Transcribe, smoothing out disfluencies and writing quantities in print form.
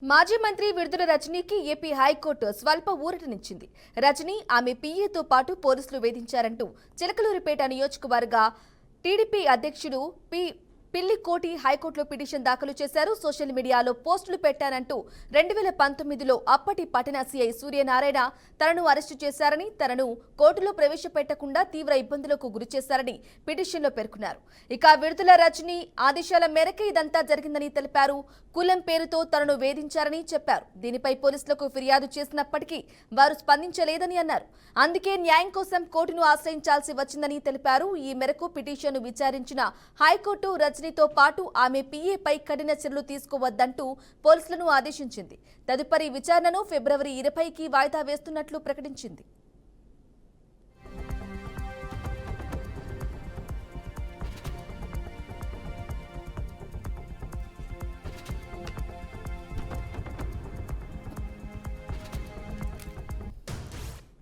మాజీ మంత్రి విడుదల రజనీకి ఏపీ హైకోర్టు స్వల్ప ఊరటనిచ్చింది. రజనీ, ఆమె పీఏతో పాటు పోలీసులు వేధించారంటూ చిలకలూరిపేట నియోజకవర్గ టీడీపీ అధ్యక్షుడు పిల్లికోటి హైకోర్టులో పిటిషన్ దాఖలు చేశారు. సోషల్ మీడియాలో పోస్టులు పెట్టానంటూ 2019లో అప్పటి పట్టణ సీఐ సూర్యనారాయణ తనను అరెస్టు చేశారని, తనను కోర్టులో ప్రవేశపెట్టకుండా తీవ్ర ఇబ్బందులకు గురిచేశారని పిటిషన్లో పేర్కొన్నారు. ఇక విడుదల రజనీ ఆదేశాల మేరకే ఇదంతా జరిగిందని తెలిపారు. కులం పేరుతో తనను వేధించారని చెప్పారు. దీనిపై పోలీసులకు ఫిర్యాదు చేసినప్పటికీ వారు స్పందించలేదని అన్నారు. అందుకే న్యాయం కోసం కోర్టును ఆశ్రయించాల్సి వచ్చిందని తెలిపారు. ఈ మేరకు పిటిషన్ను విచారించిన హైకోర్టు రజనీతో పాటు ఆమె పీఏపై కఠిన చర్యలు తీసుకోవద్దంటూ పోలీసులను ఆదేశించింది. తదుపరి విచారణను ఫిబ్రవరి 20కి వాయిదా వేస్తున్నట్లు ప్రకటించింది.